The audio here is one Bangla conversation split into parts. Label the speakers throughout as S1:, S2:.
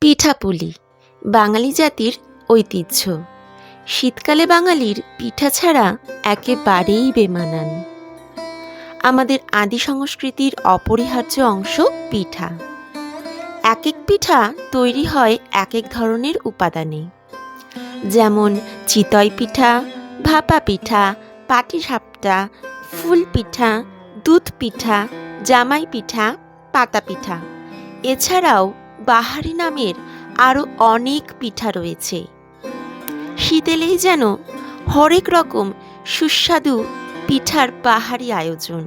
S1: পিঠাপুলি বাঙালি জাতির ঐতিহ্য। শীতকালে বাঙালির পিঠা ছাড়া একেবারেই বেমানান। আমাদের আদি সংস্কৃতির অপরিহার্য অংশ পিঠা। এক এক পিঠা তৈরি হয় এক এক ধরনের উপাদানে, যেমন চিতই পিঠা, ভাপা পিঠা, পাটিসাপটা, ফুল পিঠা, দুধ পিঠা, জামাই পিঠা, পাতা পিঠা। এছাড়াও বাহারি নামের আরও অনেক পিঠা রয়েছে। শীত এলেই যেন হরেক রকম সুস্বাদু পিঠার বাহারি আয়োজন।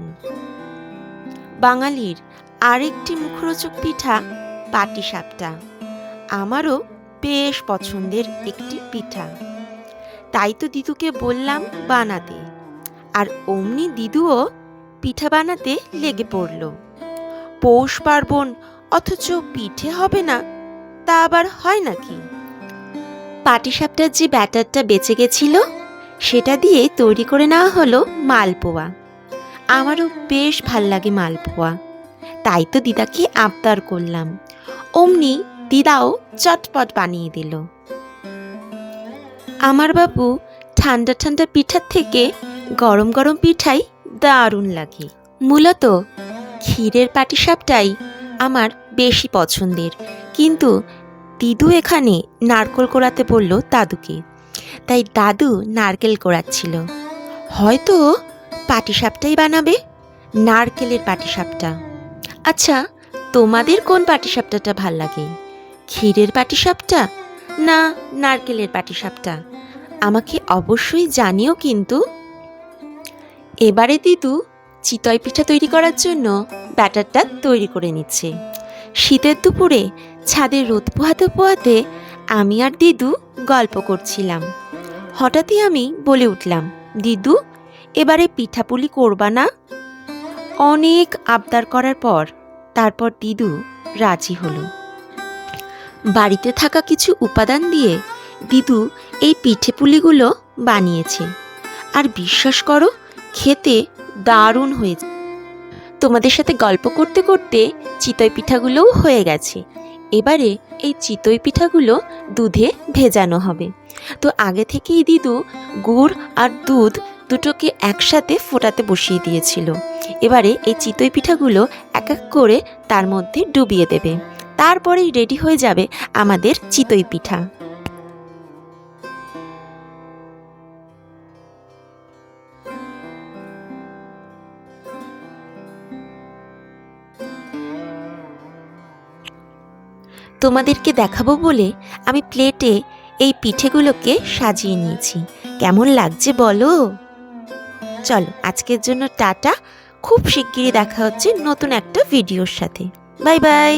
S1: বাঙালির আরেকটি মুখরোচক পিঠা পাটিসাপটা। আমারও বেশ পছন্দের একটি পিঠা। তাই তো দিদুকে বললাম বানাতে, আর অমনি দিদুও পিঠা বানাতে লেগে পড়ল। পৌষ পার্বণ অথচ পিঠে হবে না, তা আবার হয় নাকি? পাটিসাপটার যে ব্যাটারটা বেঁচে গেছিল সেটা দিয়ে তৈরি করে নেওয়া হলো মালপোয়া। আমারও বেশ ভাল লাগে মালপোয়া, তাই তো দিদাকে আবদার করলাম। অমনি দিদাও চটপট বানিয়ে দিল। আমার বাবু ঠান্ডা ঠান্ডা পিঠার থেকে গরম গরম পিঠাই দারুণ লাগে। মূলত ক্ষীরের পাটিসাপটাই আমার বেশি পছন্দের, কিন্তু দিদু এখানে নারকেল কোড়াতে বলল দাদুকে, তাই দাদু নারকেল কোড়াচ্ছিল। হয়তো পাটিসাপটাই বানাবে, নারকেলের পাটিসাপটা। আচ্ছা, তোমাদের কোন পাটিসাপটাটা ভাল লাগে? ক্ষীরের পাটিসাপটা না নারকেলের পাটিসাপটা? আমাকে অবশ্যই জানিও কিন্তু। এবারে দিদু চিতই পিঠা তৈরি করার জন্য ব্যাটারটা তৈরি করে নিচ্ছে। শীতের দুপুরে ছাদে রোদ পোহাতে পোহাতে আমি আর দিদু গল্প করছিলাম। হঠাৎই আমি বলে উঠলাম, দিদু এবারে পিঠাপুলি করবা না? অনেক আবদার করার পর তারপর দিদু রাজি হলো। বাড়িতে থাকা কিছু উপাদান দিয়ে দিদু এই পিঠেপুলিগুলো বানিয়েছে, আর বিশ্বাস করো খেতে দারুণ হয়েছে। তোমাদের সাথে গল্প করতে করতে চিতই পিঠাগুলোও হয়ে গেছে। এবারে এই চিতই পিঠাগুলো দুধে ভেজানো হবে। তো আগে থেকেই দিদু গুড় আর দুধ দুটোকে একসাথে ফোটাতে বসিয়ে দিয়েছিল। এবারে এই চিতই পিঠাগুলো এক এক করে তার মধ্যে ডুবিয়ে দেবে, তারপরেই রেডি হয়ে যাবে আমাদের চিতই পিঠা। তোমাদেরকে দেখাবো বলে আমি প্লেটে এই পিঠেগুলোকে সাজিয়ে নিয়েছি। কেমন লাগছে বলো? চলো আজকের জন্য টাটা। খুব শিগগিরই দেখা হচ্ছে নতুন একটা ভিডিওর সাথে। Bye bye.